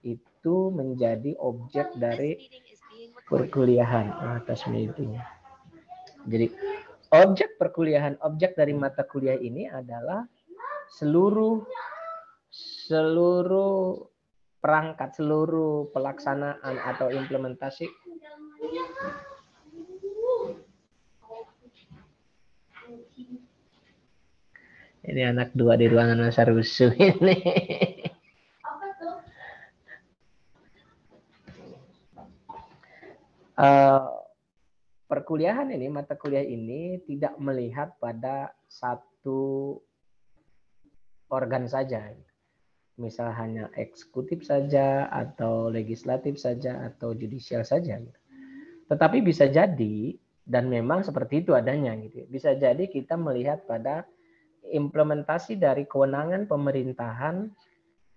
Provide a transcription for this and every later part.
itu menjadi objek dari perkuliahan atas meeting. Jadi objek perkuliahan, objek dari mata kuliah ini adalah seluruh perangkat, seluruh pelaksanaan atau implementasi ini anak dua di ruangan masa rusuh ini. Perkuliahan ini, mata kuliah ini tidak melihat pada satu organ saja. Misal hanya eksekutif saja, atau legislatif saja, atau judicial saja. Tetapi bisa jadi, dan memang seperti itu adanya, gitu. Bisa jadi kita melihat pada implementasi dari kewenangan pemerintahan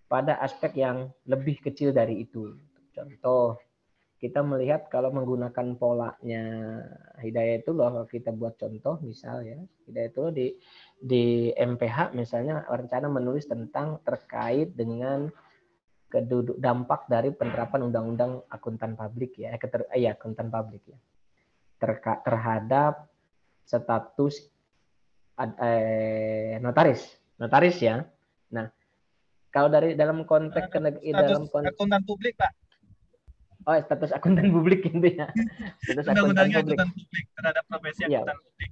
pada aspek yang lebih kecil dari itu. Contoh, kita melihat kalau menggunakan polanya Hidayatullah, kita buat contoh misal ya, Hidayatullah di MPH misalnya rencana menulis tentang terkait dengan dampak dari penerapan undang-undang akuntan publik ya, akuntan publik ya, terhadap status notaris ya. Nah, kalau dari dalam konteks dalam akuntan publik, Pak. Oh, status akuntan publik intinya. Status undang-undangnya akuntan publik terhadap profesi akuntan publik.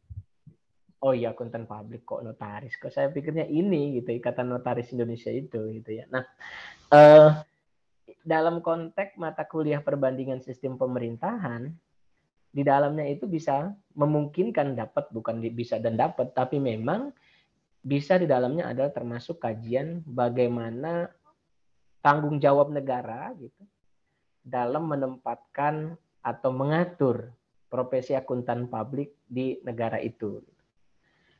Oh iya, akuntan publik kok notaris. Kok saya pikirnya ini gitu, Ikatan Notaris Indonesia itu gitu ya. Nah, dalam konteks mata kuliah perbandingan sistem pemerintahan, di dalamnya itu bisa memungkinkan dapat, bukan bisa dan dapat, tapi memang bisa di dalamnya adalah termasuk kajian bagaimana tanggung jawab negara gitu dalam menempatkan atau mengatur profesi akuntan publik di negara itu.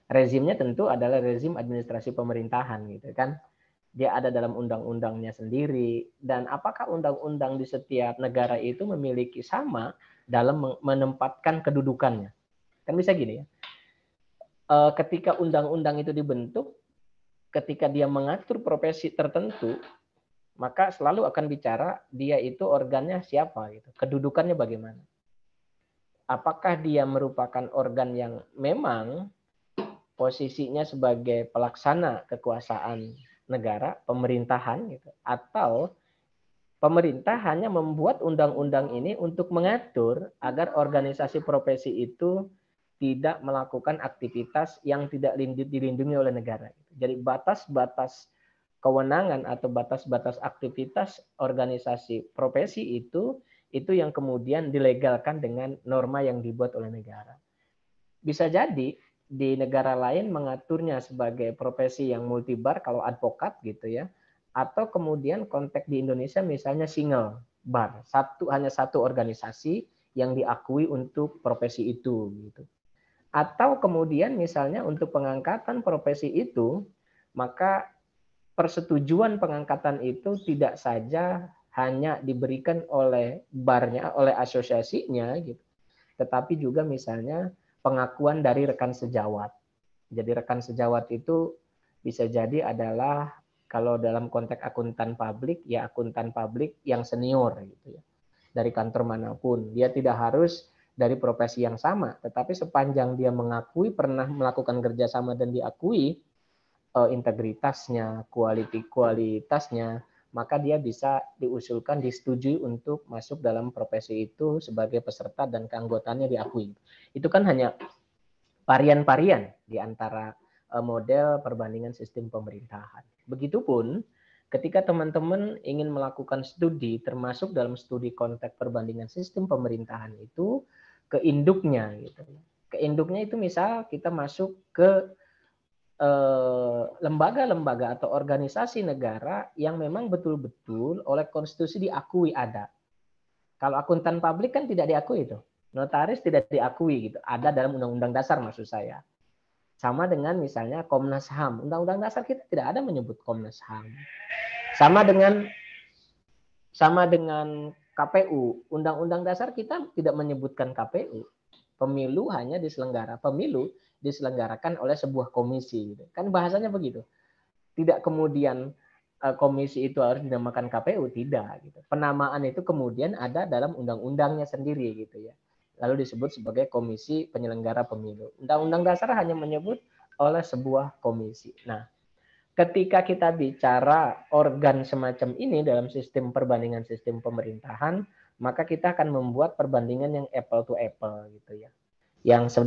Rezimnya tentu adalah rezim administrasi pemerintahan gitu kan. Dia ada dalam undang-undangnya sendiri, dan apakah undang-undang di setiap negara itu memiliki sama dalam menempatkan kedudukannya. Kan bisa gini ya. Ketika undang-undang itu dibentuk, ketika dia mengatur profesi tertentu, maka selalu akan bicara dia itu organnya siapa gitu, kedudukannya bagaimana. Apakah dia merupakan organ yang memang posisinya sebagai pelaksana kekuasaan negara, pemerintahan gitu, atau pemerintah hanya membuat undang-undang ini untuk mengatur agar organisasi profesi itu tidak melakukan aktivitas yang tidak dilindungi oleh negara. Jadi batas-batas kewenangan atau batas-batas aktivitas organisasi profesi itu yang kemudian dilegalkan dengan norma yang dibuat oleh negara. Bisa jadi di negara lain mengaturnya sebagai profesi yang multibar kalau advokat gitu ya, atau kemudian konteks di Indonesia misalnya single bar, hanya satu organisasi yang diakui untuk profesi itu gitu. Atau kemudian misalnya untuk pengangkatan profesi itu, maka persetujuan pengangkatan itu tidak saja hanya diberikan oleh barnya, oleh asosiasinya gitu, tetapi juga misalnya pengakuan dari rekan sejawat. Jadi rekan sejawat itu bisa jadi adalah kalau dalam konteks akuntan publik ya akuntan publik yang senior gitu ya. Dari kantor manapun, dia tidak harus dari profesi yang sama, tetapi sepanjang dia mengakui pernah melakukan kerjasama dan diakui integritasnya, kualitasnya, maka dia bisa diusulkan, disetujui untuk masuk dalam profesi itu sebagai peserta dan keanggotaannya diakui. Itu kan hanya varian-varian di antara model perbandingan sistem pemerintahan. Begitupun ketika teman-teman ingin melakukan studi, termasuk dalam studi konteks perbandingan sistem pemerintahan itu, ke induknya gitu. Ke induknya itu misal kita masuk ke lembaga-lembaga atau organisasi negara yang memang betul-betul oleh konstitusi diakui ada. Kalau akuntan publik kan tidak diakui itu. Notaris tidak diakui gitu. Ada dalam Undang-Undang Dasar maksud saya. Sama dengan misalnya Komnas HAM. Undang-Undang Dasar kita tidak ada menyebut Komnas HAM. Sama dengan KPU. Undang-Undang Dasar kita tidak menyebutkan KPU. Pemilu diselenggarakan oleh sebuah komisi. Kan bahasanya begitu. Tidak kemudian komisi itu harus dinamakan KPU, tidak gitu. Penamaan itu kemudian ada dalam undang-undangnya sendiri gitu ya. Lalu disebut sebagai Komisi Penyelenggara Pemilu. Undang-undang Dasar hanya menyebut oleh sebuah komisi. Nah, ketika kita bicara organ semacam ini dalam sistem perbandingan sistem pemerintahan, maka kita akan membuat perbandingan yang apple to apple gitu ya. Yang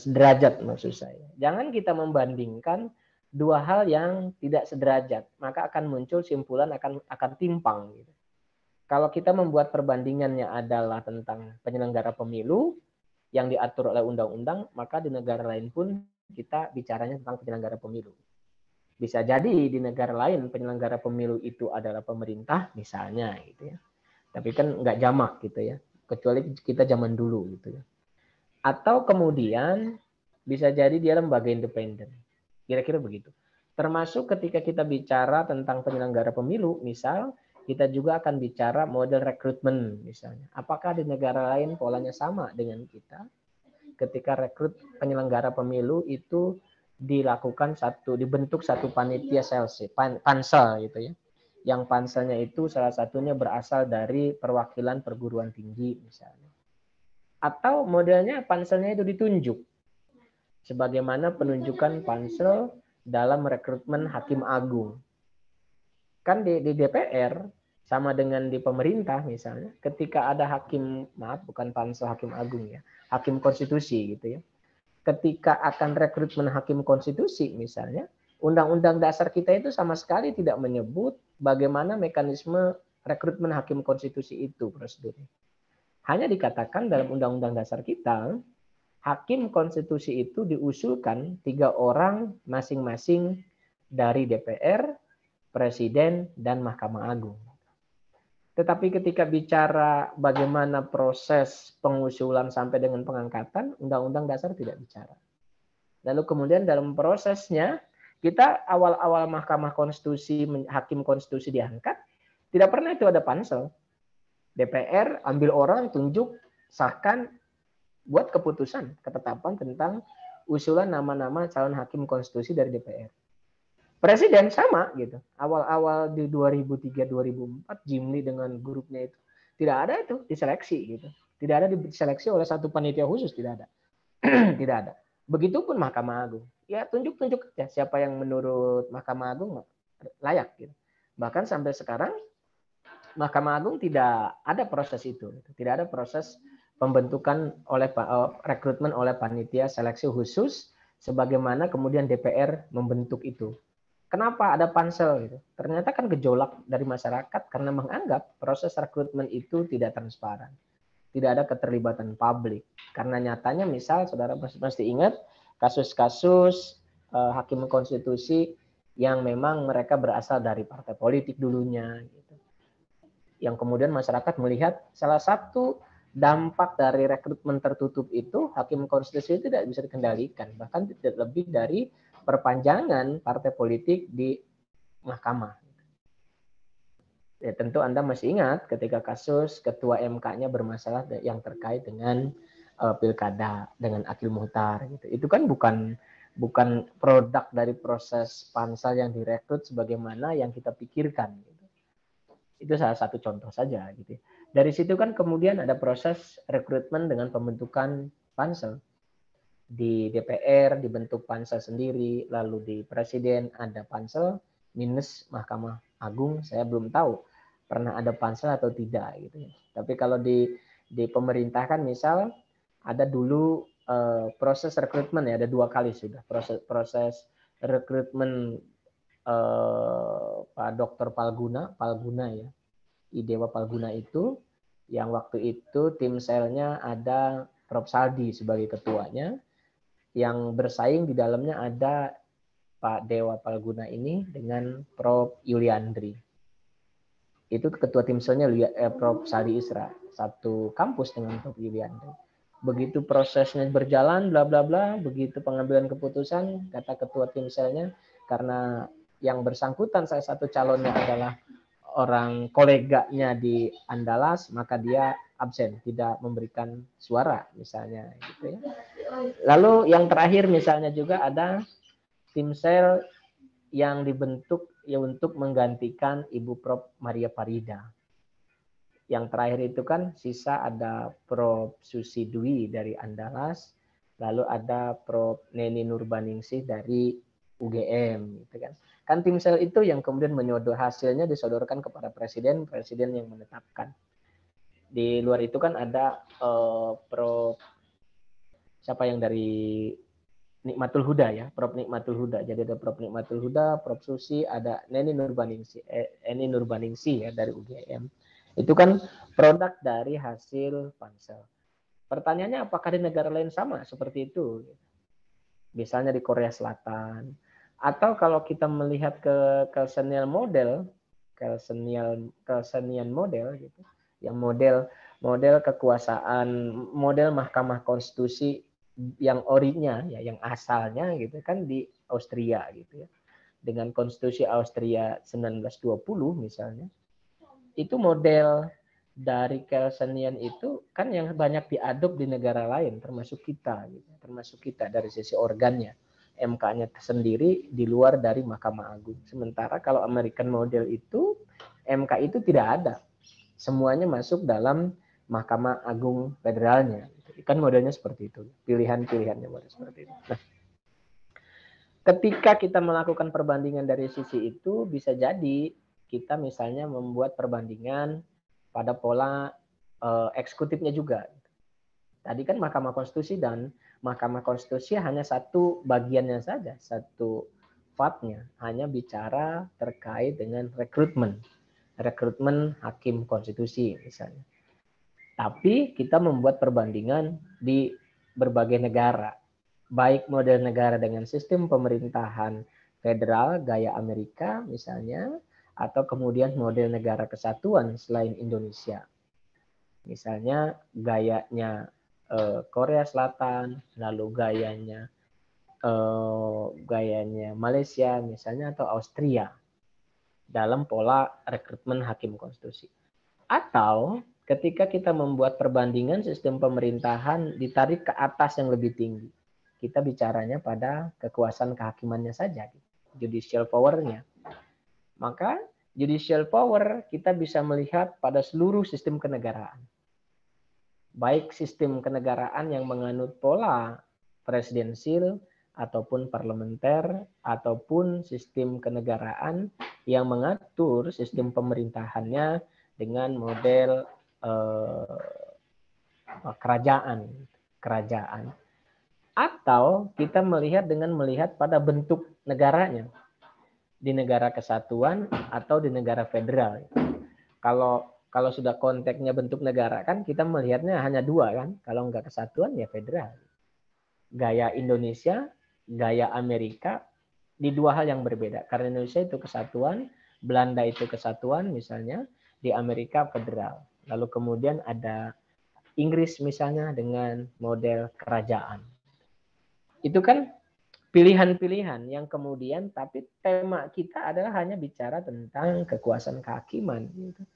sederajat maksud saya. Jangan kita membandingkan dua hal yang tidak sederajat, maka akan muncul simpulan akan timpang gitu. Kalau kita membuat perbandingannya adalah tentang penyelenggara pemilu yang diatur oleh undang-undang, maka di negara lain pun kita bicaranya tentang penyelenggara pemilu. Bisa jadi di negara lain penyelenggara pemilu itu adalah pemerintah misalnya gitu ya. Tapi kan nggak jamak gitu ya. Kecuali kita zaman dulu gitu ya. Atau kemudian bisa jadi dia lembaga independen. Kira-kira begitu. Termasuk ketika kita bicara tentang penyelenggara pemilu, misal kita juga akan bicara model rekrutmen misalnya. Apakah di negara lain polanya sama dengan kita? Ketika rekrut penyelenggara pemilu itu dibentuk satu panitia seleksi, pansel gitu ya. Yang panselnya itu salah satunya berasal dari perwakilan perguruan tinggi misalnya. Atau modelnya panselnya itu ditunjuk. Sebagaimana penunjukan pansel dalam rekrutmen hakim agung. Kan di DPR sama dengan di pemerintah misalnya, ketika ada hakim, bukan pansel hakim agung ya, hakim konstitusi gitu ya. Ketika akan rekrutmen hakim konstitusi misalnya, Undang-Undang Dasar kita itu sama sekali tidak menyebut bagaimana mekanisme rekrutmen hakim konstitusi itu prosedurnya. Hanya dikatakan dalam Undang-Undang Dasar kita, hakim konstitusi itu diusulkan 3 orang masing-masing dari DPR, Presiden, dan Mahkamah Agung. Tetapi ketika bicara bagaimana proses pengusulan sampai dengan pengangkatan, Undang-Undang Dasar tidak bicara. Lalu kemudian dalam prosesnya, kita awal-awal Mahkamah Konstitusi, hakim konstitusi diangkat, tidak pernah itu ada pansel. DPR ambil orang, tunjuk, sahkan, buat keputusan, ketetapan tentang usulan nama-nama calon hakim konstitusi dari DPR. Presiden sama gitu. Awal-awal di 2003-2004 Jimli dengan grupnya itu tidak ada itu diseleksi gitu. Tidak ada diseleksi oleh satu panitia khusus, tidak ada. Tidak ada. Begitupun Mahkamah Agung. Ya tunjuk-tunjuk aja siapa yang menurut Mahkamah Agung layak gitu. Bahkan sampai sekarang Mahkamah Agung tidak ada proses itu. Tidak ada proses pembentukan oleh rekrutmen oleh panitia seleksi khusus sebagaimana kemudian DPR membentuk itu. Kenapa ada pansel gitu? Ternyata kan gejolak dari masyarakat karena menganggap proses rekrutmen itu tidak transparan. Tidak ada keterlibatan publik. Karena nyatanya misal saudara pasti ingat kasus-kasus hakim konstitusi yang memang mereka berasal dari partai politik dulunya gitu. Yang kemudian masyarakat melihat salah satu dampak dari rekrutmen tertutup itu hakim konstitusi tidak bisa dikendalikan, bahkan tidak lebih dari perpanjangan partai politik di mahkamah. Ya, tentu Anda masih ingat ketika kasus ketua MK-nya bermasalah yang terkait dengan pilkada dengan Akil Muhtar gitu. Itu kan bukan produk dari proses pansel yang direkrut sebagaimana yang kita pikirkan gitu. Itu salah satu contoh saja gitu. Dari situ kan kemudian ada proses rekrutmen dengan pembentukan pansel. Di DPR dibentuk pansel sendiri, lalu di Presiden ada pansel minus Mahkamah Agung, saya belum tahu pernah ada pansel atau tidak gitu. Tapi kalau di pemerintah kan misal ada dulu proses rekrutmen ya, ada 2 kali sudah proses rekrutmen Pak Dr. Palguna ya, Idewa Palguna itu yang waktu itu tim selnya ada Prof. Saldi sebagai ketuanya. Yang bersaing di dalamnya ada Pak Dewa Palguna ini dengan Prof. Yuliandri. Itu ketua tim selnya Prof. Saldi Isra, satu kampus dengan Prof. Yuliandri. Begitu prosesnya berjalan, bla bla bla, begitu pengambilan keputusan, kata ketua tim selnya, karena yang bersangkutan salah satu calonnya adalah orang koleganya di Andalas, maka dia absen, tidak memberikan suara misalnya gitu ya. Lalu yang terakhir misalnya juga ada tim sel yang dibentuk ya untuk menggantikan Ibu Prof. Maria Farida. Yang terakhir itu kan sisa ada Prof. Susi Dwi dari Andalas, lalu ada Prof. Neni Nurbaningsih dari UGM, gitu kan. Kan tim sel itu yang kemudian menyodor hasilnya disodorkan kepada presiden, presiden yang menetapkan. Di luar itu kan ada Prof. siapa yang dari Nikmatul Huda ya, Prof. Nikmatul Huda. Jadi ada Prof. Nikmatul Huda, Prof. Susi, ada Neni Nurbaningsih ya dari UGM. Itu kan produk dari hasil pansel. Pertanyaannya apakah di negara lain sama seperti itu? Misalnya di Korea Selatan. Atau kalau kita melihat ke Kelsenian model gitu, yang model kekuasaan, model Mahkamah Konstitusi yang orinya ya, yang asalnya gitu kan di Austria gitu ya. Dengan Konstitusi Austria 1920 misalnya. Itu model dari Kelsenian itu kan yang banyak diadop di negara lain termasuk kita gitu. Termasuk kita dari sisi organnya. MK-nya sendiri di luar dari Mahkamah Agung. Sementara kalau American model itu MK itu tidak ada. Semuanya masuk dalam Mahkamah Agung Federalnya. Kan modelnya seperti itu. Pilihan-pilihannya model seperti itu. Nah, ketika kita melakukan perbandingan dari sisi itu, bisa jadi kita misalnya membuat perbandingan pada pola eksekutifnya juga. Tadi kan Mahkamah Konstitusi dan Mahkamah Konstitusi hanya satu bagiannya saja, satu fatnya, hanya bicara terkait dengan rekrutmen hakim konstitusi misalnya. Tapi kita membuat perbandingan di berbagai negara, baik model negara dengan sistem pemerintahan federal gaya Amerika misalnya, atau kemudian model negara kesatuan selain Indonesia. Misalnya gayanya Korea Selatan, lalu gayanya Malaysia misalnya, atau Austria dalam pola rekrutmen hakim konstitusi. Atau ketika kita membuat perbandingan sistem pemerintahan ditarik ke atas yang lebih tinggi, kita bicaranya pada kekuasaan kehakimannya saja, judicial power-nya. Maka judicial power kita bisa melihat pada seluruh sistem kenegaraan. Baik sistem kenegaraan yang menganut pola presidensil ataupun parlementer, ataupun sistem kenegaraan yang mengatur sistem pemerintahannya dengan model kerajaan. Atau kita melihat pada bentuk negaranya, di negara kesatuan atau di negara federal. Kalau sudah konteksnya bentuk negara kan kita melihatnya hanya dua kan. Kalau enggak kesatuan ya federal. Gaya Indonesia, gaya Amerika di dua hal yang berbeda. Karena Indonesia itu kesatuan, Belanda itu kesatuan misalnya, di Amerika federal. Lalu kemudian ada Inggris misalnya dengan model kerajaan. Itu kan pilihan-pilihan yang kemudian, tapi tema kita adalah hanya bicara tentang kekuasaan kehakiman gitu,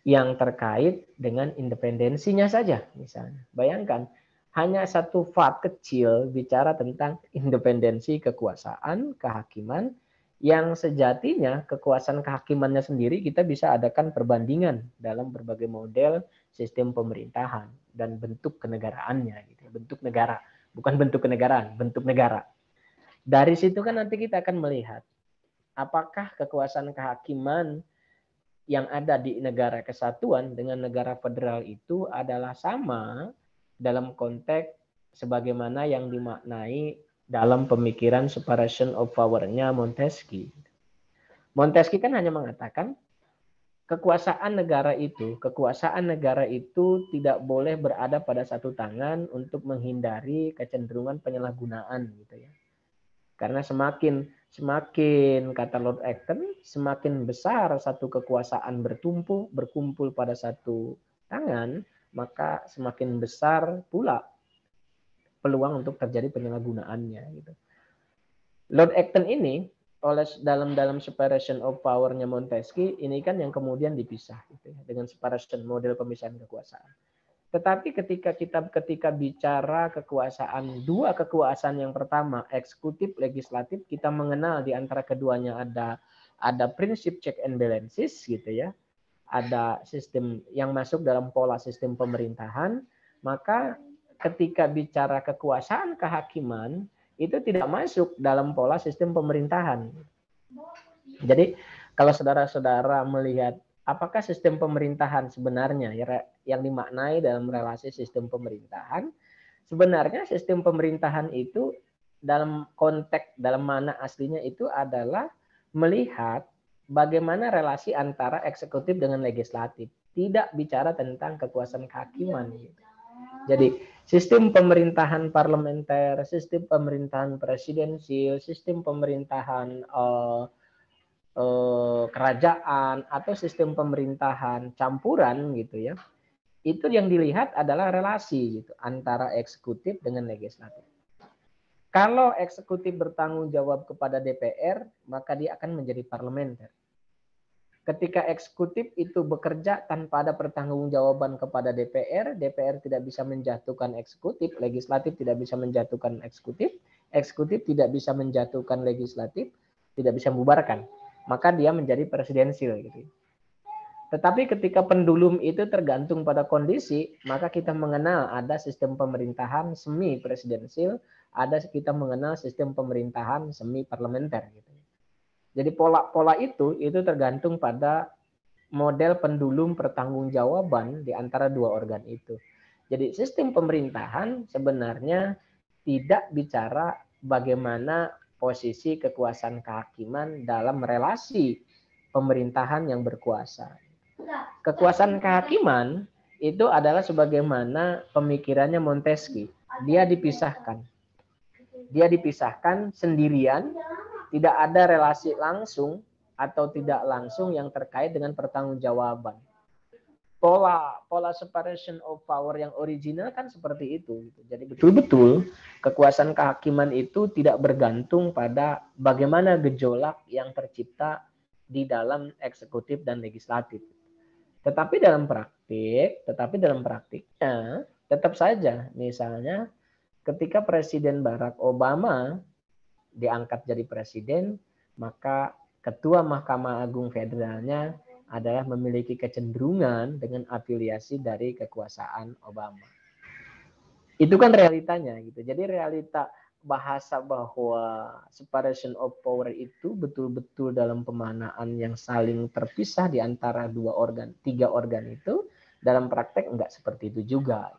yang terkait dengan independensinya saja misalnya. Bayangkan hanya satu fat kecil bicara tentang independensi kekuasaan kehakiman, yang sejatinya kekuasaan kehakimannya sendiri kita bisa adakan perbandingan dalam berbagai model sistem pemerintahan dan bentuk kenegaraannya gitu. Bentuk negara, bukan bentuk kenegaraan, bentuk negara. Dari situ kan nanti kita akan melihat apakah kekuasaan kehakiman yang ada di negara kesatuan dengan negara federal itu adalah sama dalam konteks sebagaimana yang dimaknai dalam pemikiran separation of power-nya Montesquieu. Montesquieu kan hanya mengatakan kekuasaan negara itu tidak boleh berada pada satu tangan untuk menghindari kecenderungan penyalahgunaan gitu ya. Karena semakin kata Lord Acton, semakin besar satu kekuasaan berkumpul pada satu tangan, maka semakin besar pula peluang untuk terjadi penyalahgunaannya gitu. Lord Acton ini oleh dalam separation of power-nya Montesquieu ini kan yang kemudian dipisah gitu ya, dengan separation model pemisahan kekuasaan. Tetapi ketika bicara kekuasaan, dua kekuasaan yang pertama, eksekutif, legislatif, kita mengenal di antara keduanya ada prinsip check and balances gitu ya. Ada sistem yang masuk dalam pola sistem pemerintahan, maka ketika bicara kekuasaan kehakiman itu tidak masuk dalam pola sistem pemerintahan. Jadi kalau saudara-saudara melihat apakah sistem pemerintahan sebenarnya yang dimaknai dalam relasi sistem pemerintahan, sebenarnya sistem pemerintahan itu dalam konteks, dalam mana aslinya itu adalah melihat bagaimana relasi antara eksekutif dengan legislatif. Tidak bicara tentang kekuasaan kehakiman. Jadi sistem pemerintahan parlementer, sistem pemerintahan presidensil, sistem pemerintahan kerajaan atau sistem pemerintahan campuran gitu ya, itu yang dilihat adalah relasi gitu antara eksekutif dengan legislatif. Kalau eksekutif bertanggung jawab kepada DPR, maka dia akan menjadi parlementer. Ketika eksekutif itu bekerja tanpa ada pertanggungjawaban kepada DPR, DPR tidak bisa menjatuhkan eksekutif, legislatif tidak bisa menjatuhkan eksekutif, eksekutif tidak bisa menjatuhkan legislatif, tidak bisa membubarkan. Maka dia menjadi presidensil gitu. Tetapi ketika pendulum itu tergantung pada kondisi, maka kita mengenal ada sistem pemerintahan semi presidensil, ada kita mengenal sistem pemerintahan semi parlementer gitu. Jadi pola-pola itu tergantung pada model pendulum pertanggungjawaban di antara dua organ itu. Jadi sistem pemerintahan sebenarnya tidak bicara bagaimana posisi kekuasaan kehakiman dalam relasi pemerintahan yang berkuasa. Kekuasaan kehakiman itu adalah sebagaimana pemikirannya Montesquieu. Dia dipisahkan. Dia dipisahkan sendirian, tidak ada relasi langsung atau tidak langsung yang terkait dengan pertanggungjawaban. Pola separation of power yang original kan seperti itu. Jadi betul-betul kekuasaan kehakiman itu tidak bergantung pada bagaimana gejolak yang tercipta di dalam eksekutif dan legislatif. Tetapi dalam praktiknya tetap saja, misalnya ketika Presiden Barack Obama diangkat jadi presiden, maka Ketua Mahkamah Agung Federalnya adalah memiliki kecenderungan dengan afiliasi dari kekuasaan Obama. Itu kan realitanya gitu. Jadi realita bahasa bahwa separation of power itu betul-betul dalam pemaknaan yang saling terpisah di antara tiga organ itu, dalam praktek enggak seperti itu juga.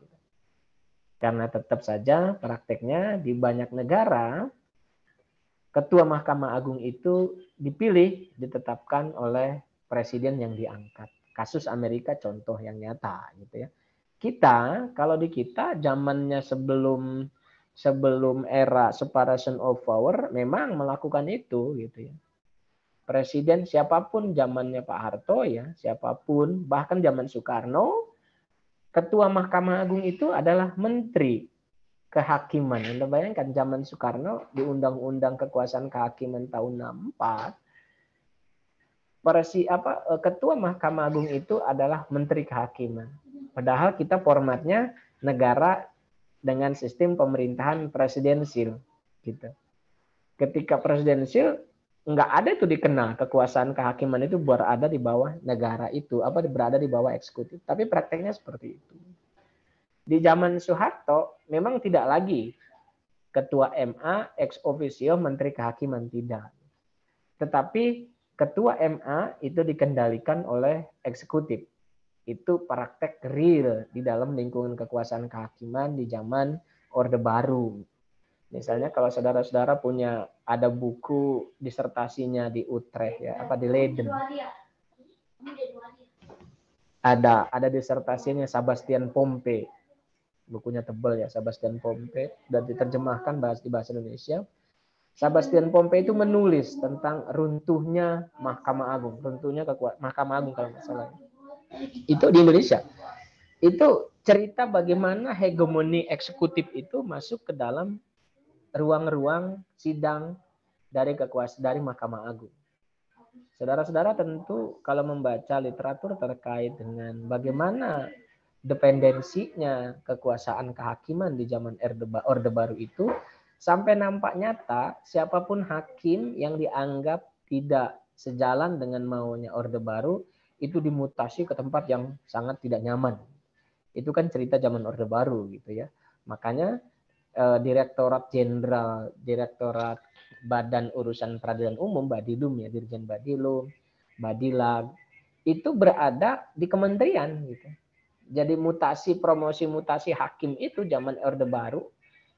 Karena tetap saja prakteknya di banyak negara Ketua Mahkamah Agung itu ditetapkan oleh presiden yang diangkat. Kasus Amerika contoh yang nyata gitu ya. Kalau di kita zamannya sebelum era separation of power memang melakukan itu gitu ya. Presiden siapapun zamannya Pak Harto ya, siapapun bahkan zaman Soekarno, Ketua Mahkamah Agung itu adalah menteri kehakiman. Anda bayangkan zaman Soekarno di Undang-Undang Kekuasaan Kehakiman tahun 64, Ketua Mahkamah Agung itu adalah Menteri Kehakiman. Padahal kita formatnya negara dengan sistem pemerintahan presidensil, gitu. Ketika presidensil nggak ada itu dikenal kekuasaan kehakiman itu berada di bawah negara itu, berada di bawah eksekutif. Tapi prakteknya seperti itu. Di zaman Soeharto memang tidak lagi Ketua MA ex officio Menteri Kehakiman, tidak. Tetapi Ketua MA itu dikendalikan oleh eksekutif. Itu praktek real di dalam lingkungan kekuasaan kehakiman di zaman Orde Baru. Misalnya kalau saudara-saudara ada buku disertasinya di Utrecht ya, di Leiden. Ada disertasinya Sebastian Pompe. Bukunya tebal ya, Sebastian Pompe, dan diterjemahkan di bahasa Indonesia. Sebastian Pompe itu menulis tentang runtuhnya Mahkamah Agung, Mahkamah Agung kalau nggak salah. Itu di Indonesia. Itu cerita bagaimana hegemoni eksekutif itu masuk ke dalam ruang-ruang sidang dari Mahkamah Agung. Saudara-saudara tentu kalau membaca literatur terkait dengan bagaimana dependensinya kekuasaan kehakiman di zaman Orde Baru itu sampai nampak nyata siapapun hakim yang dianggap tidak sejalan dengan maunya Orde Baru itu dimutasi ke tempat yang sangat tidak nyaman. Itu kan cerita zaman Orde Baru gitu ya. Makanya Direktorat Badan Urusan Peradilan Umum, Badilum ya, Dirjen Badilum, Badilag, itu berada di kementerian gitu. Jadi promosi mutasi hakim itu zaman Orde Baru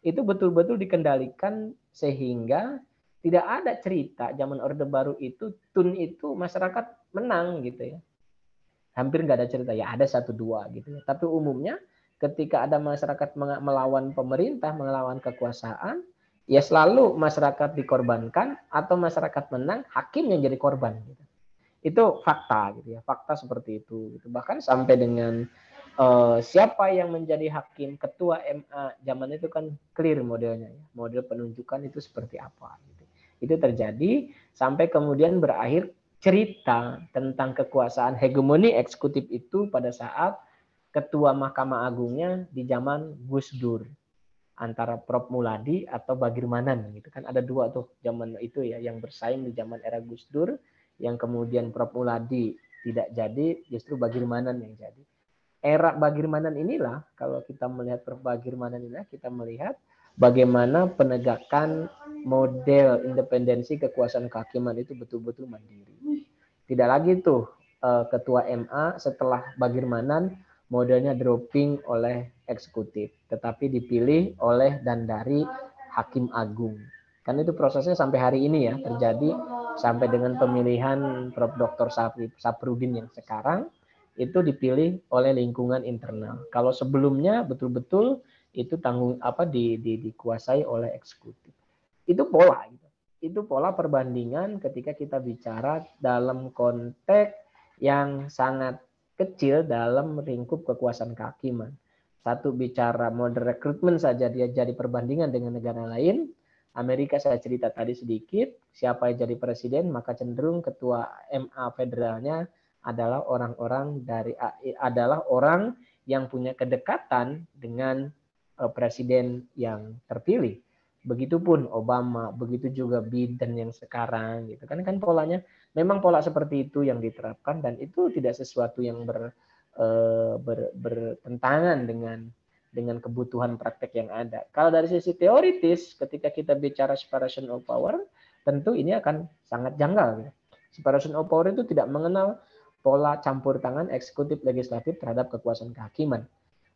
itu betul-betul dikendalikan sehingga tidak ada cerita zaman Orde Baru itu tun itu masyarakat menang gitu ya. Hampir nggak ada cerita, ya ada 1-2 gitu ya. Tapi umumnya ketika ada masyarakat melawan pemerintah, melawan kekuasaan, ya selalu masyarakat dikorbankan atau masyarakat menang, hakim yang jadi korban gitu. Itu fakta gitu ya, fakta seperti itu gitu. Bahkan sampai dengan siapa yang menjadi hakim, ketua MA zaman itu kan clear modelnya ya. Model penunjukan itu seperti apa gitu. Itu terjadi sampai kemudian berakhir cerita tentang kekuasaan hegemoni eksekutif itu pada saat ketua Mahkamah Agungnya di zaman Gus Dur, antara Prof Muladi atau Bagirmanan gitu kan. Ada 2 tuh zaman itu ya yang bersaing di zaman era Gus Dur, yang kemudian Prof Muladi tidak jadi, justru Bagirmanan yang jadi. Era Bagirmanan inilah, kalau kita melihat Prof Bagirmanan inilah, kita melihat bagaimana penegakan model independensi kekuasaan kehakiman itu betul-betul mandiri. Tidak lagi tuh ketua MA setelah Bagirmanan modelnya dropping oleh eksekutif, tetapi dipilih oleh dan dari Hakim Agung. Kan itu prosesnya sampai hari ini ya terjadi, sampai dengan pemilihan Prof. Dr. Saprudin yang sekarang itu dipilih oleh lingkungan internal. Kalau sebelumnya betul-betul itu dikuasai oleh eksekutif. Itu pola gitu. Itu pola perbandingan ketika kita bicara dalam konteks yang sangat kecil dalam lingkup kekuasaan kehakiman. Satu bicara model rekrutmen saja dia jadi perbandingan dengan negara lain. Amerika saya cerita tadi sedikit, siapa yang jadi presiden maka cenderung ketua MA federalnya adalah orang yang punya kedekatan dengan presiden yang terpilih. Begitupun Obama, begitu juga Biden yang sekarang gitu kan polanya memang pola seperti itu yang diterapkan, dan itu tidak sesuatu yang bertentangan dengan kebutuhan praktek yang ada. Kalau dari sisi teoritis, ketika kita bicara separation of power, tentu ini akan sangat janggal. Separation of power itu tidak mengenal pola campur tangan eksekutif legislatif terhadap kekuasaan kehakiman.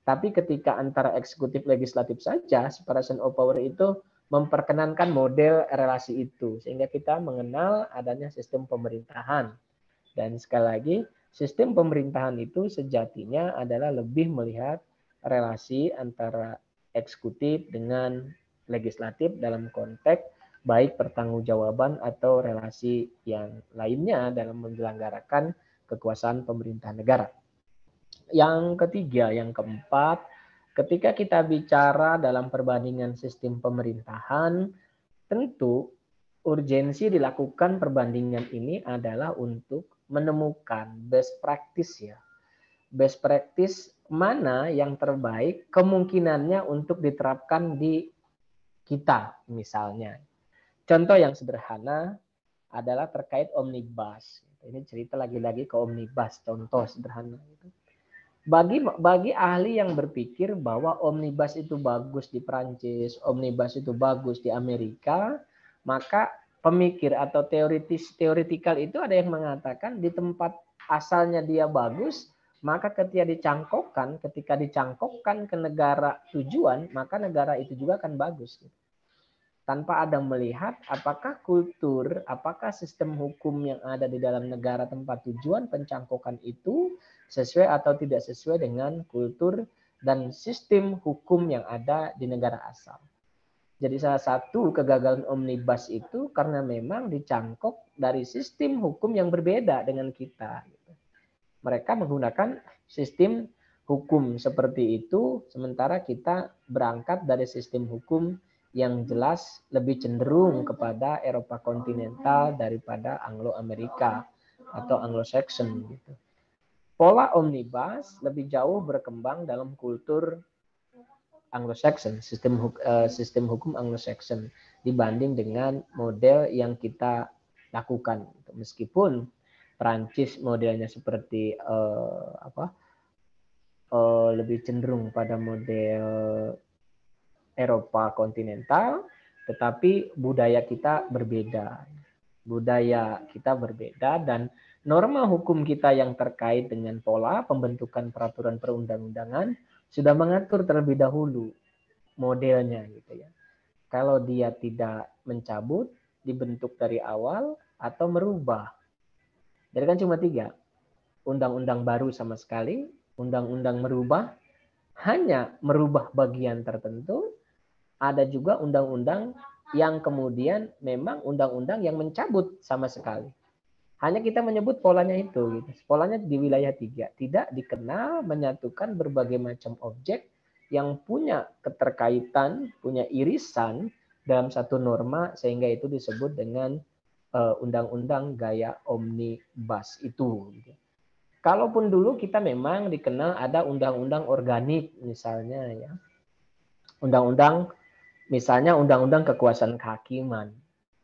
Tapi ketika antara eksekutif legislatif saja, separation of power itu memperkenankan model relasi itu. Sehingga kita mengenal adanya sistem pemerintahan. Dan sekali lagi, sistem pemerintahan itu sejatinya adalah lebih melihat relasi antara eksekutif dengan legislatif dalam konteks baik pertanggungjawaban atau relasi yang lainnya dalam menyelenggarakan kekuasaan pemerintahan negara. Yang ketiga, yang keempat, ketika kita bicara dalam perbandingan sistem pemerintahan, tentu urgensi dilakukan perbandingan ini adalah untuk menemukan best practice ya. Best practice mana yang terbaik kemungkinannya untuk diterapkan di kita misalnya. Contoh yang sederhana adalah terkait omnibus. Ini cerita lagi-lagi ke omnibus, contoh sederhana. Bagi ahli yang berpikir bahwa omnibus itu bagus di Prancis, omnibus itu bagus di Amerika, maka pemikir atau teoretikal itu ada yang mengatakan di tempat asalnya dia bagus, maka ketika dicangkokkan ke negara tujuan, maka negara itu juga akan bagus. Tanpa ada melihat apakah kultur, apakah sistem hukum yang ada di dalam negara tempat tujuan pencangkokan itu sesuai atau tidak sesuai dengan kultur dan sistem hukum yang ada di negara asal. Jadi salah satu kegagalan omnibus itu karena memang dicangkok dari sistem hukum yang berbeda dengan kita. Mereka menggunakan sistem hukum seperti itu, sementara kita berangkat dari sistem hukum yang jelas lebih cenderung kepada Eropa kontinental daripada Anglo-Amerika atau Anglo-Saxon gitu. Pola omnibus lebih jauh berkembang dalam kultur Anglo-Saxon, sistem hukum Anglo-Saxon dibanding dengan model yang kita lakukan. Meskipun Prancis modelnya seperti lebih cenderung pada model Eropa kontinental, tetapi budaya kita berbeda. Budaya kita berbeda dan norma hukum kita yang terkait dengan pola pembentukan peraturan perundang-undangan sudah mengatur terlebih dahulu modelnya gitu ya. Kalau dia tidak mencabut, dibentuk dari awal atau merubah. Jadi kan cuma 3. Undang-undang baru sama sekali, undang-undang merubah, hanya merubah bagian tertentu, ada juga undang-undang yang kemudian memang undang-undang yang mencabut sama sekali. Hanya kita menyebut polanya itu. Gitu. Polanya di wilayah 3. Tidak dikenal menyatukan berbagai macam objek yang punya keterkaitan, punya irisan dalam satu norma sehingga itu disebut dengan undang-undang gaya omnibus itu. Gitu. Kalaupun dulu kita memang dikenal ada undang-undang organik misalnya ya. Undang-undang misalnya undang-undang kekuasaan kehakiman.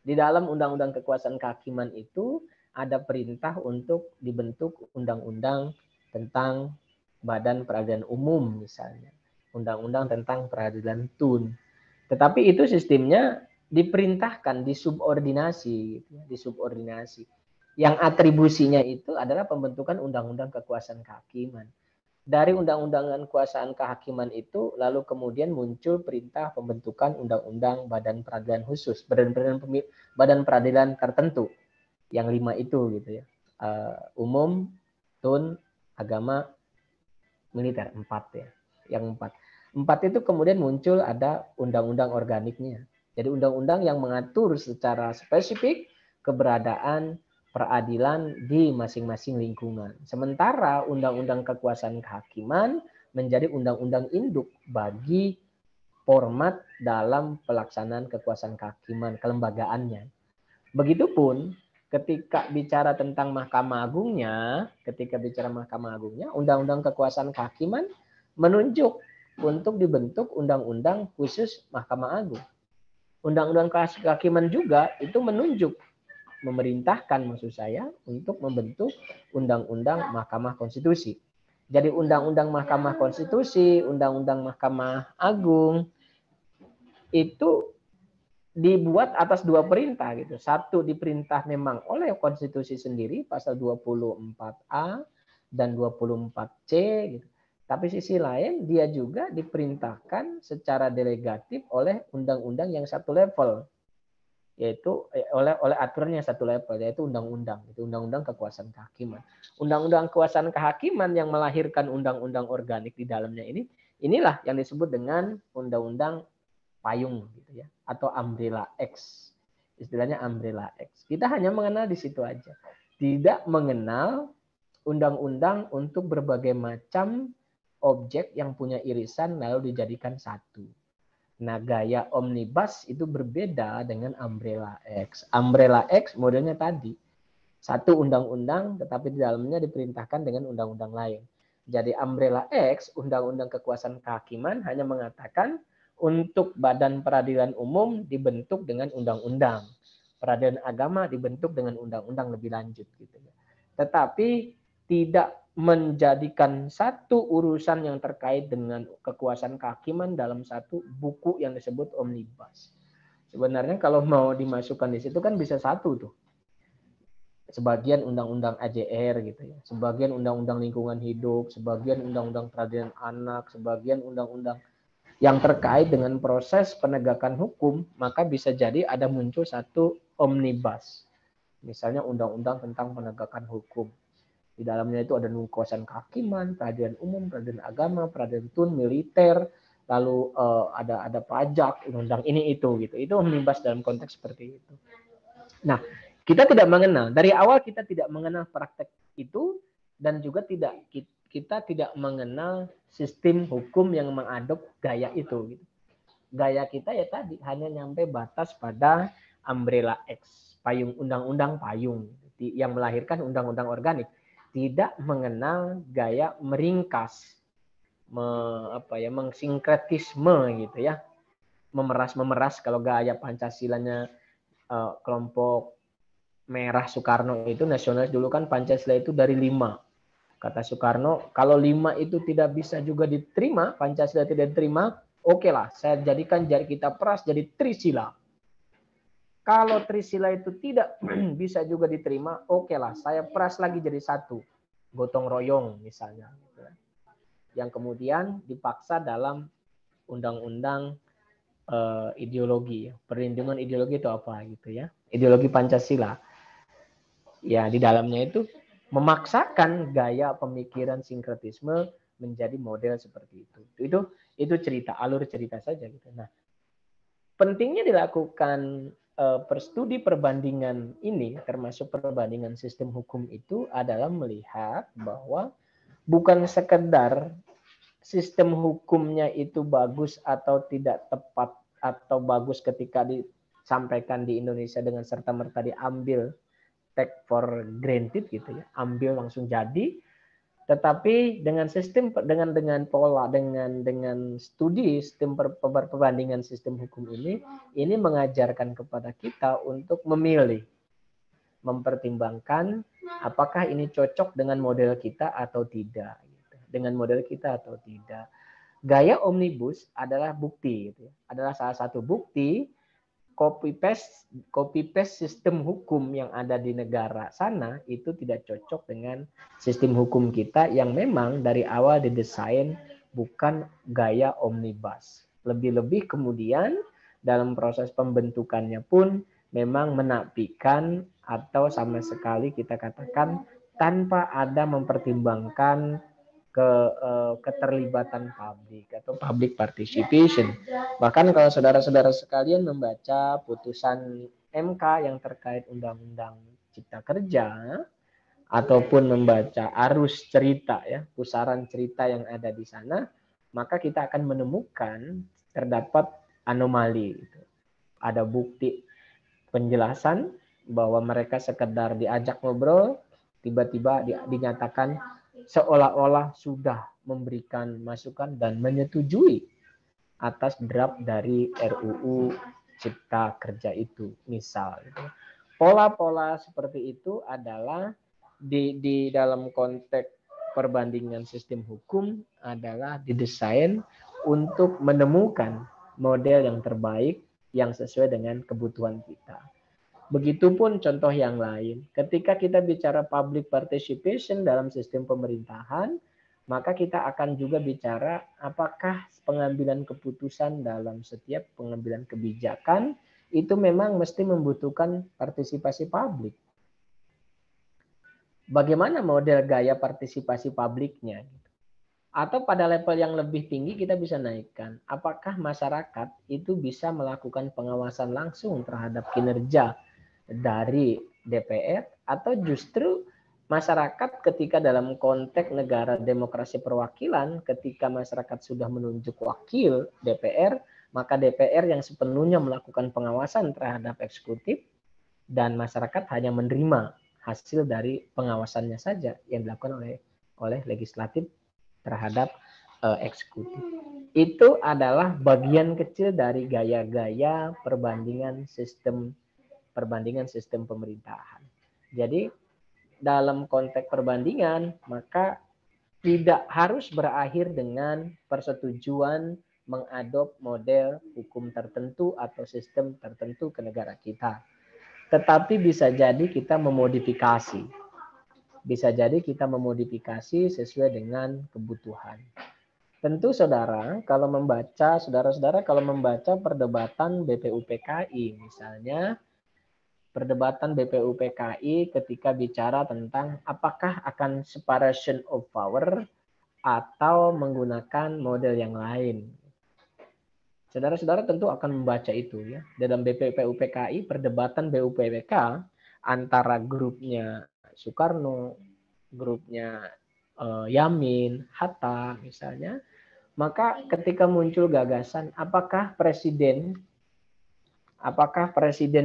Di dalam undang-undang kekuasaan kehakiman itu ada perintah untuk dibentuk undang-undang tentang Badan Peradilan Umum misalnya. Undang-undang tentang peradilan tun. Tetapi itu sistemnya diperintahkan, disubordinasi, gitu ya, disubordinasi. Yang atribusinya itu adalah pembentukan undang-undang kekuasaan kehakiman. Dari undang-undangan kekuasaan kehakiman itu lalu kemudian muncul perintah pembentukan undang-undang badan peradilan khusus, badan peradilan tertentu, yang 5 itu gitu ya, umum, tun, agama, militer, 4 ya, yang 4 itu kemudian muncul ada undang-undang organiknya. Jadi undang-undang yang mengatur secara spesifik keberadaan peradilan di masing-masing lingkungan. Sementara undang-undang kekuasaan kehakiman menjadi undang-undang induk bagi format dalam pelaksanaan kekuasaan kehakiman, kelembagaannya. Begitupun ketika bicara tentang Mahkamah Agungnya, undang-undang kekuasaan kehakiman menunjuk untuk dibentuk undang-undang khusus Mahkamah Agung. Undang-undang kehakiman juga itu menunjuk, memerintahkan maksud saya untuk membentuk undang-undang Mahkamah Konstitusi. Jadi undang-undang Mahkamah Konstitusi, undang-undang Mahkamah Agung itu dibuat atas 2 perintah gitu. Satu diperintah memang oleh konstitusi sendiri pasal 24A dan 24C gitu. Tapi sisi lain dia juga diperintahkan secara delegatif oleh undang-undang yang satu level, yaitu oleh aturan yang satu level, yaitu undang-undang, itu undang-undang kekuasaan kehakiman. Undang-undang kekuasaan kehakiman yang melahirkan undang-undang organik di dalamnya inilah yang disebut dengan undang-undang payung gitu ya, atau umbrella X. Istilahnya umbrella X. Kita hanya mengenal di situ aja. Tidak mengenal undang-undang untuk berbagai macam objek yang punya irisan lalu dijadikan satu. Nah, gaya omnibus itu berbeda dengan umbrella X. Umbrella X modelnya tadi. Satu undang-undang tetapi di dalamnya diperintahkan dengan undang-undang lain. Jadi umbrella X, undang-undang kekuasaan kehakiman hanya mengatakan untuk badan peradilan umum dibentuk dengan undang-undang. Peradilan agama dibentuk dengan undang-undang lebih lanjut gitu. Tetapi tidak menjadikan satu urusan yang terkait dengan kekuasaan kehakiman dalam satu buku yang disebut omnibus. Sebenarnya kalau mau dimasukkan di situ kan bisa satu tuh. Sebagian undang-undang AJR gitu ya, sebagian undang-undang lingkungan hidup, sebagian undang-undang peradilan anak, sebagian undang-undang yang terkait dengan proses penegakan hukum, maka bisa jadi ada muncul satu omnibus. Misalnya undang-undang tentang penegakan hukum. Di dalamnya itu ada kekuasaan kehakiman, peradilan umum, peradilan agama, peradilan tun, militer, lalu ada pajak, undang-undang ini itu gitu. Itu omnibus dalam konteks seperti itu. Nah, kita tidak mengenal, dari awal kita tidak mengenal praktek itu dan juga kita tidak mengenal sistem hukum yang mengadop gaya itu gitu. Gaya kita ya tadi hanya nyampe batas pada umbrella X, payung undang-undang payung yang melahirkan undang-undang organik. tidak mengenal gaya meringkas, mengsinkretisme gitu ya, memeras kalau gaya Pancasilanya kelompok merah Soekarno itu nasionalis dulu kan Pancasila itu dari 5. Kata Soekarno, kalau 5 itu tidak bisa juga diterima, Pancasila tidak diterima, oke lah, saya jadikan jari kita peras jadi Trisila. Kalau Trisila itu tidak bisa juga diterima, oke lah, saya peras lagi jadi 1. Gotong royong misalnya. Yang kemudian dipaksa dalam undang-undang ideologi. Perlindungan ideologi itu apa gitu ya. Ideologi Pancasila. Ya, di dalamnya itu memaksakan gaya pemikiran sinkretisme menjadi model seperti itu. Itu cerita, alur cerita saja gitu. Nah, pentingnya dilakukan studi perbandingan ini, termasuk perbandingan sistem hukum itu adalah melihat bahwa bukan sekedar sistem hukumnya itu bagus atau tidak tepat atau bagus ketika disampaikan di Indonesia dengan serta-merta diambil take for granted gitu ya, ambil langsung jadi. Tetapi dengan sistem dengan pola dengan studi sistem perbandingan sistem hukum ini mengajarkan kepada kita untuk memilih, mempertimbangkan apakah ini cocok dengan model kita atau tidak, dengan model kita atau tidak. Gaya omnibus adalah bukti, gitu, adalah salah satu bukti copy paste sistem hukum yang ada di negara sana itu tidak cocok dengan sistem hukum kita yang memang dari awal didesain bukan gaya omnibus. Lebih-lebih kemudian dalam proses pembentukannya pun memang menafikan atau sama sekali kita katakan tanpa ada mempertimbangkan keterlibatan publik atau public participation. Bahkan kalau saudara-saudara sekalian membaca putusan MK yang terkait Undang-Undang Cipta Kerja ataupun membaca arus cerita ya, pusaran cerita yang ada di sana, maka kita akan menemukan terdapat anomali. Ada bukti penjelasan bahwa mereka sekedar diajak ngobrol, tiba-tiba dinyatakan seolah-olah sudah memberikan masukan dan menyetujui atas draft dari RUU Cipta Kerja itu, misal. Pola-pola seperti itu adalah di dalam konteks perbandingan sistem hukum adalah didesain untuk menemukan model yang terbaik yang sesuai dengan kebutuhan kita. Begitupun contoh yang lain. Ketika kita bicara public participation dalam sistem pemerintahan, maka kita akan juga bicara apakah pengambilan keputusan dalam setiap pengambilan kebijakan itu memang mesti membutuhkan partisipasi publik. Bagaimana model gaya partisipasi publiknya? Atau pada level yang lebih tinggi kita bisa naikkan, apakah masyarakat itu bisa melakukan pengawasan langsung terhadap kinerja dari DPR, atau justru masyarakat ketika dalam konteks negara demokrasi perwakilan, ketika masyarakat sudah menunjuk wakil DPR, maka DPR yang sepenuhnya melakukan pengawasan terhadap eksekutif dan masyarakat hanya menerima hasil dari pengawasannya saja yang dilakukan oleh legislatif terhadap eksekutif. Itu adalah bagian kecil dari gaya-gaya perbandingan sistem pemerintahan. Jadi dalam konteks perbandingan maka tidak harus berakhir dengan persetujuan mengadop model hukum tertentu atau sistem tertentu ke negara kita. Tetapi bisa jadi kita memodifikasi. Bisa jadi kita memodifikasi sesuai dengan kebutuhan. Tentu saudara kalau membaca perdebatan BPUPKI misalnya, perdebatan BPUPKI ketika bicara tentang apakah akan separation of power atau menggunakan model yang lain. Saudara-saudara tentu akan membaca itu ya. Dalam BPUPKI, perdebatan BPUPK antara grupnya Soekarno, grupnya Yamin, Hatta misalnya, maka ketika muncul gagasan apakah presiden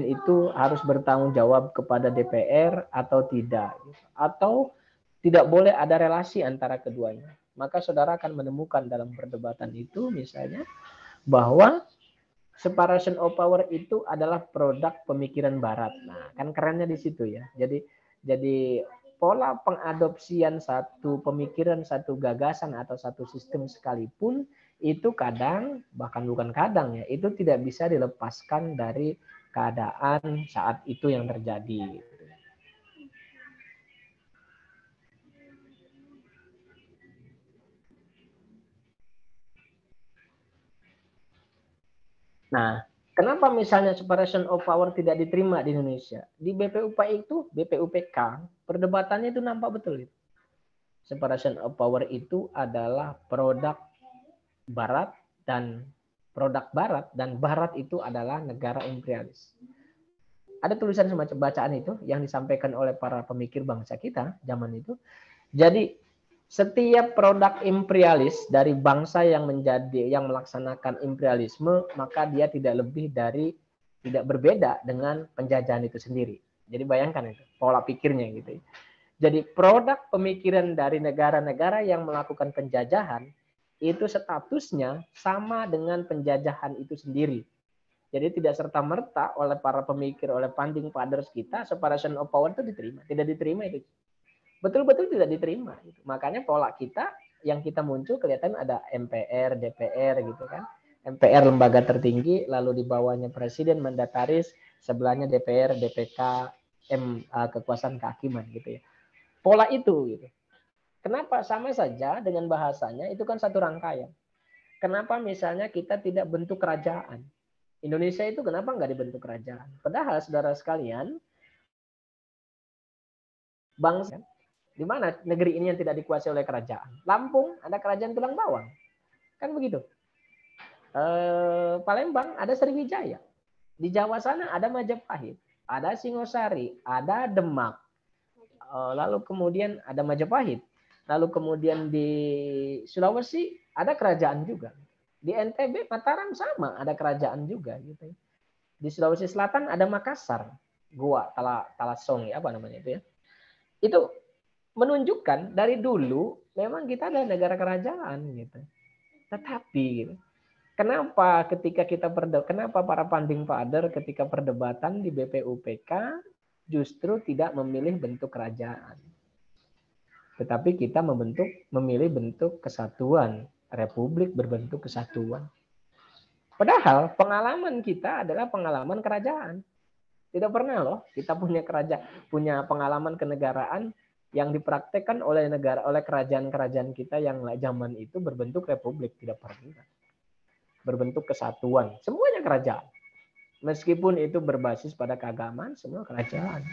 itu harus bertanggung jawab kepada DPR atau tidak, atau Tidak boleh ada relasi antara keduanya. Maka saudara akan menemukan dalam perdebatan itu misalnya bahwa separation of power itu adalah produk pemikiran barat. Nah, kan kerennya di situ ya. Jadi pola pengadopsian satu pemikiran, satu gagasan atau satu sistem sekalipun itu kadang, bahkan bukan kadang ya, itu tidak bisa dilepaskan dari keadaan saat itu yang terjadi. Nah, kenapa misalnya separation of power tidak diterima di Indonesia? Di BPUPK, perdebatannya itu nampak betul. Separation of power itu adalah produk Barat dan Barat itu adalah negara imperialis. Ada tulisan semacam bacaan itu yang disampaikan oleh para pemikir bangsa kita zaman itu. Jadi setiap produk imperialis dari bangsa yang melaksanakan imperialisme, maka dia tidak berbeda dengan penjajahan itu sendiri. Jadi bayangkan itu pola pikirnya gitu. Jadi produk pemikiran dari negara-negara yang melakukan penjajahan itu statusnya sama dengan penjajahan itu sendiri. Jadi tidak serta-merta oleh para pemikir, oleh founding fathers kita, separation of power itu diterima. Tidak diterima itu. Betul-betul tidak diterima. Makanya pola kita yang kita muncul kelihatan ada MPR, DPR gitu kan. MPR lembaga tertinggi, lalu di bawahnya presiden mandataris, sebelahnya DPR, DPK, kekuasaan kehakiman gitu ya. Pola itu gitu. Kenapa? Sama saja dengan bahasanya itu kan satu rangkaian. Kenapa misalnya kita tidak bentuk kerajaan? Indonesia itu kenapa nggak dibentuk kerajaan? Padahal saudara sekalian, bangsa di mana negeri ini yang tidak dikuasai oleh kerajaan? Lampung ada kerajaan Tulang Bawang, kan begitu. Palembang ada Sriwijaya. Di Jawa sana ada Majapahit, ada Singosari, ada Demak. Lalu kemudian ada Majapahit. Lalu kemudian di Sulawesi ada kerajaan juga. Di NTB Mataram sama ada kerajaan juga gitu. Di Sulawesi Selatan ada Makassar, Goa, Talasong apa namanya itu ya. Itu menunjukkan dari dulu memang kita ada negara kerajaan gitu. Tetapi gitu, kenapa kenapa para founding father ketika perdebatan di BPUPK justru tidak memilih bentuk kerajaan. Tetapi kita memilih bentuk kesatuan, republik berbentuk kesatuan. Padahal pengalaman kita adalah pengalaman kerajaan. Tidak pernah loh kita punya pengalaman kenegaraan yang dipraktekkan oleh kerajaan-kerajaan kita yang zaman itu berbentuk republik, tidak pernah. Berbentuk kesatuan, semuanya kerajaan. Meskipun itu berbasis pada keagamaan, semua kerajaan.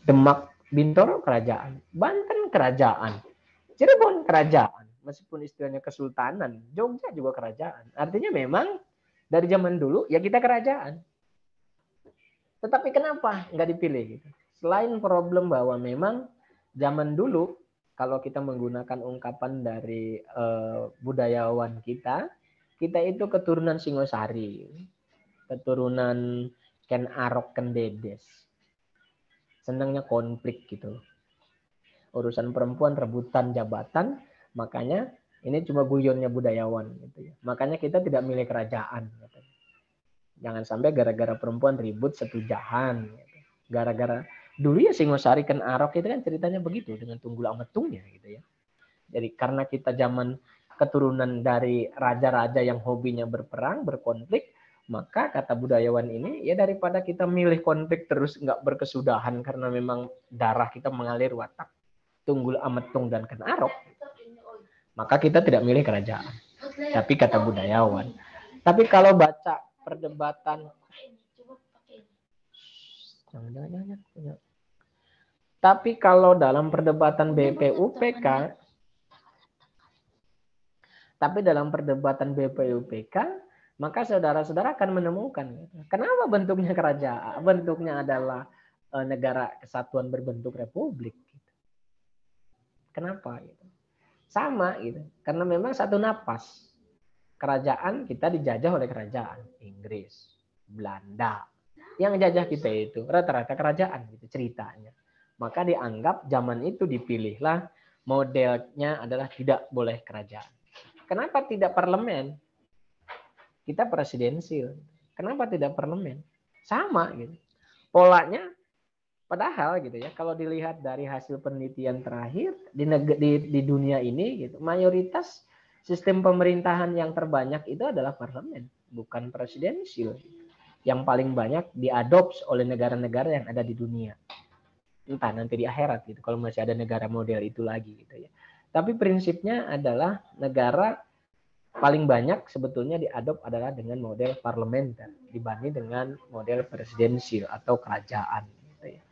Demak, Bintoro kerajaan, Banten kerajaan, Cirebon kerajaan, meskipun istilahnya kesultanan, Jogja juga kerajaan. Artinya memang dari zaman dulu ya kita kerajaan. Tetapi kenapa nggak dipilih? Gitu? Selain problem bahwa memang zaman dulu kalau kita menggunakan ungkapan dari budayawan kita itu keturunan Singosari, keturunan Ken Arok, Ken Dedes. Senangnya konflik gitu. Urusan perempuan rebutan jabatan, makanya ini cuma guyonnya budayawan gitu ya. Makanya kita tidak milih kerajaan gitu. Jangan sampai gara-gara perempuan ribut setujahan gitu. Gara-gara dulu ya Singosari Ken Arok itu kan ceritanya begitu dengan Tunggul Ametungnya gitu ya. Jadi karena kita zaman keturunan dari raja-raja yang hobinya berperang, berkonflik, maka kata budayawan ini, ya daripada kita milih konflik terus nggak berkesudahan karena memang darah kita mengalir watak Tunggul Ametung dan Ken Arok, maka kita tidak milih kerajaan. Tapi kata budayawan. Tapi kalau baca perdebatan, tapi kalau dalam perdebatan BPUPK, maka saudara-saudara akan menemukan kenapa bentuknya kerajaan, bentuknya adalah negara kesatuan berbentuk republik. Kenapa? Sama gitu, karena memang satu napas. Kerajaan kita dijajah oleh kerajaan Inggris, Belanda. Yang jajah kita itu rata-rata kerajaan gitu ceritanya. Maka dianggap zaman itu dipilihlah modelnya adalah tidak boleh kerajaan. Kenapa tidak parlemen? Kita presidensil. Kenapa tidak parlemen? Sama gitu. Polanya padahal gitu ya, kalau dilihat dari hasil penelitian terakhir di dunia ini gitu, mayoritas sistem pemerintahan yang terbanyak itu adalah parlemen, bukan presidensil. Yang paling banyak diadopsi oleh negara-negara yang ada di dunia. Entah nanti di akhirat gitu, kalau masih ada negara model itu lagi gitu ya. Tapi prinsipnya adalah negara paling banyak sebetulnya diadop adalah dengan model parlementer dibanding dengan model presidensil atau kerajaan. Gitu ya.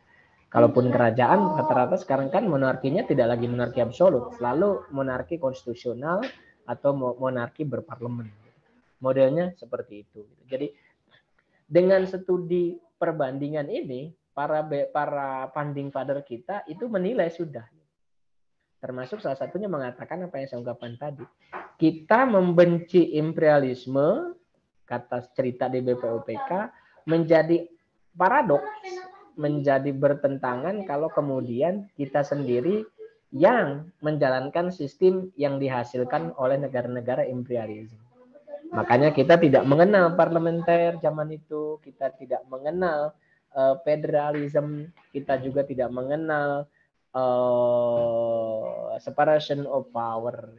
Kalaupun kerajaan rata-rata sekarang kan monarkinya tidak lagi monarki absolut, selalu monarki konstitusional atau monarki berparlemen. Modelnya seperti itu. Jadi dengan studi perbandingan ini, para founding father kita itu menilai sudah. Termasuk salah satunya mengatakan apa yang saya ungkapkan tadi. Kita membenci imperialisme, kata cerita di BPUPK, menjadi paradoks, menjadi bertentangan kalau kemudian kita sendiri yang menjalankan sistem yang dihasilkan oleh negara-negara imperialisme. Makanya kita tidak mengenal parlementer zaman itu, kita tidak mengenal federalism, kita juga tidak mengenal separation of power.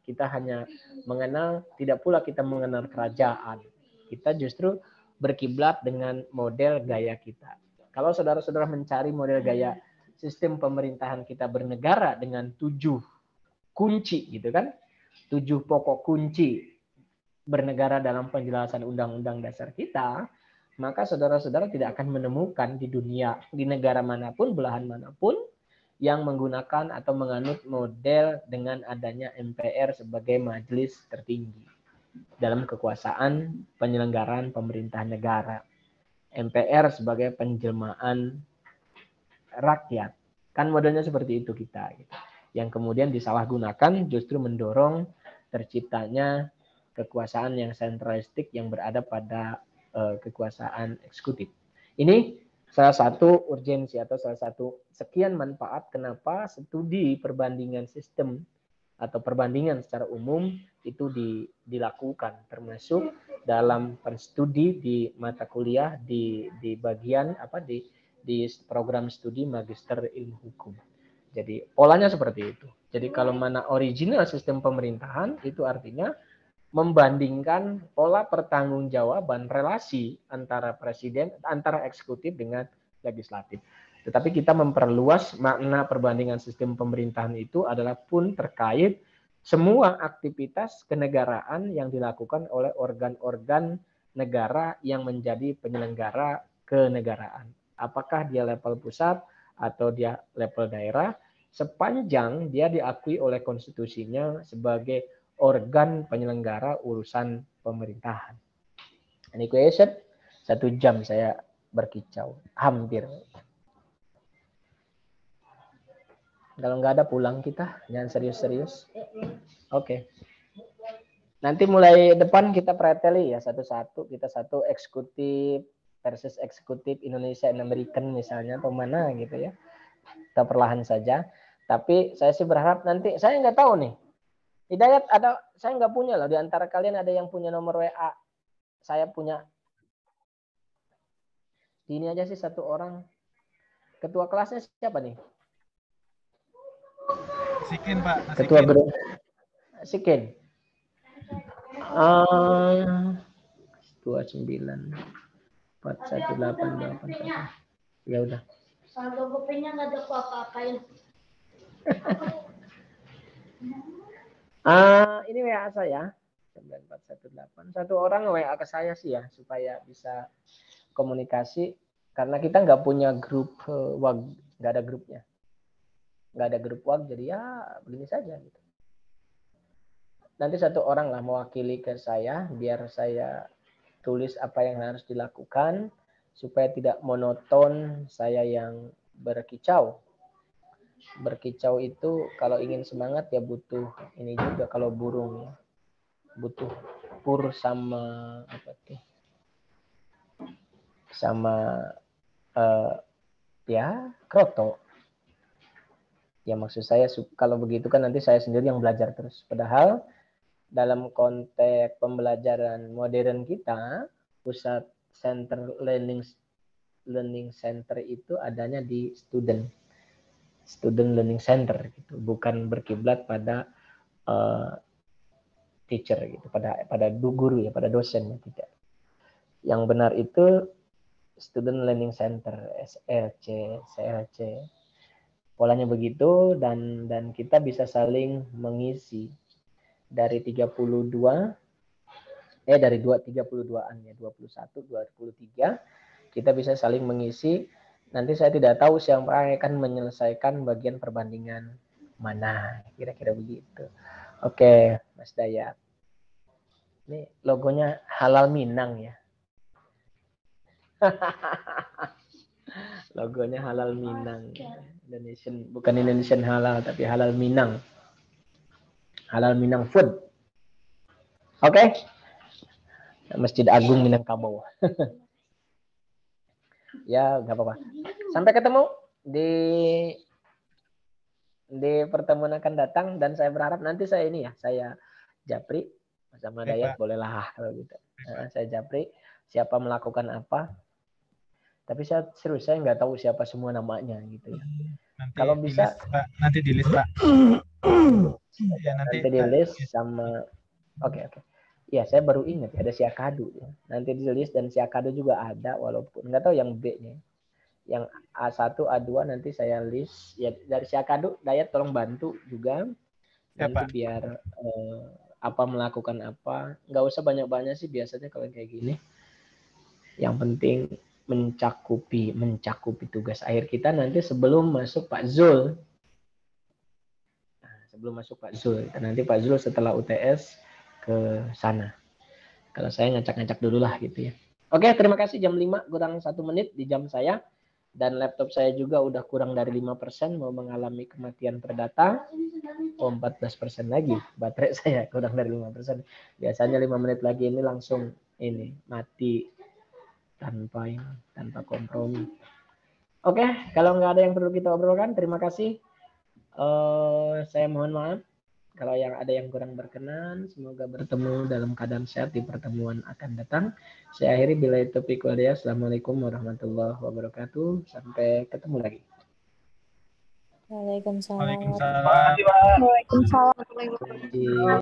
Kita hanya mengenal, tidak pula kita mengenal kerajaan. Kita justru berkiblat dengan model gaya kita. Kalau saudara-saudara mencari model gaya sistem pemerintahan kita bernegara dengan 7 kunci gitu kan, 7 pokok kunci bernegara dalam penjelasan undang-undang dasar kita, maka saudara-saudara tidak akan menemukan di dunia, di negara manapun, belahan manapun, yang menggunakan atau menganut model dengan adanya MPR sebagai majelis tertinggi dalam kekuasaan penyelenggaraan pemerintahan negara. MPR sebagai penjelmaan rakyat. Kan modelnya seperti itu kita. Yang kemudian disalahgunakan justru mendorong terciptanya kekuasaan yang sentralistik yang berada pada kekuasaan eksekutif. Ini salah satu urgensi atau salah satu sekian manfaat kenapa studi perbandingan sistem atau perbandingan secara umum itu dilakukan, termasuk dalam studi di mata kuliah di bagian apa di program studi magister ilmu hukum. Jadi polanya seperti itu. Jadi kalau mana original sistem pemerintahan itu artinya membandingkan pola pertanggungjawaban relasi antara presiden, antara eksekutif dengan legislatif. Tetapi kita memperluas makna perbandingan sistem pemerintahan itu adalah pun terkait semua aktivitas kenegaraan yang dilakukan oleh organ-organ negara yang menjadi penyelenggara kenegaraan. Apakah dia level pusat atau dia level daerah, sepanjang dia diakui oleh konstitusinya sebagai organ penyelenggara urusan pemerintahan. Any question? 1 jam saya berkicau, hampir. Kalau nggak ada pulang kita, jangan serius-serius. Oke. Nanti mulai depan kita preteli ya satu-satu, kita satu eksekutif versus eksekutif Indonesia dan American misalnya, atau mana gitu ya. Kita perlahan saja. Tapi saya sih berharap nanti, saya nggak tahu nih, Hidayat ada, saya nggak punya loh. Di antara kalian ada yang punya nomor WA. Saya punya. Ini aja sih 1 orang. Ketua kelasnya siapa nih? Sikin, Pak. Ketua grup. Sikin. 29 418 Ya udah. Saldo GoPay-nya nggak ada apa-apain. Ini WA saya 9418. 1 orang WA ke saya sih ya supaya bisa komunikasi karena kita nggak punya grup WhatsApp, nggak ada grupnya, nggak ada grup WhatsApp, jadi ya begini saja gitu. Nanti 1 orang lah mewakili ke saya biar saya tulis apa yang harus dilakukan supaya tidak monoton saya yang berkicau. Berkicau itu kalau ingin semangat ya butuh ini juga, kalau burung ya butuh pur sama apa tuh, sama ya kroto. Ya maksud saya kalau begitu kan nanti saya sendiri yang belajar terus. Padahal dalam konteks pembelajaran modern kita, pusat center learning center itu adanya di student learning center gitu, bukan berkiblat pada teacher gitu, pada guru ya, pada dosen ya, tidak. Yang benar itu student learning center, SLC, CLC. Polanya begitu, dan kita bisa saling mengisi dari 32 dari 32-an ya, 21, 23 kita bisa saling mengisi. Nanti saya tidak tahu siapa akan menyelesaikan bagian perbandingan mana, kira-kira begitu. Oke, Mas Dayat. Ini logonya Halal Minang ya. Logonya Halal Minang. Indonesian, bukan Indonesian halal, tapi Halal Minang. Halal Minang Food. Oke. Masjid Agung Minangkabau. Ya, nggak apa-apa. Sampai ketemu di pertemuan akan datang, dan saya berharap nanti saya Japri sama Dayat bolehlah kalau gitu. Saya Japri siapa melakukan apa. Tapi saya nggak tahu siapa semua namanya gitu ya. Kalau bisa nanti di list, Pak. Ya, nanti di list sama Oke. Ya, saya baru ingat ada Siakadu ya. Nanti di list, dan Siakadu juga ada, walaupun nggak tahu yang B-nya. Yang A1, A2 nanti saya list. Ya, dari Siakadu, Dayat tolong bantu juga. Nanti ya, biar apa melakukan apa. Nggak usah banyak-banyak sih biasanya kalau kayak gini. Yang penting mencakupi tugas akhir kita nanti sebelum masuk Pak Zul. Nanti Pak Zul setelah UTS ke sana. Kalau saya ngacak-ngacak dulu lah gitu ya. Oke, terima kasih. Jam 5 kurang 1 menit di jam saya. Dan laptop saya juga udah kurang dari 5%, mau mengalami kematian perdata. 14% lagi baterai saya kurang dari 5%. Biasanya 5 menit lagi ini langsung mati tanpa kompromi. Oke, kalau nggak ada yang perlu kita obrolkan, terima kasih. Saya mohon maaf kalau yang ada yang kurang berkenan. Semoga bertemu dalam keadaan sehat di pertemuan akan datang. Saya akhiri bila taufiq wal hidayah. Assalamualaikum warahmatullahi wabarakatuh. Sampai ketemu lagi. Waalaikumsalam. Waalaikumsalam. Waalaikumsalam.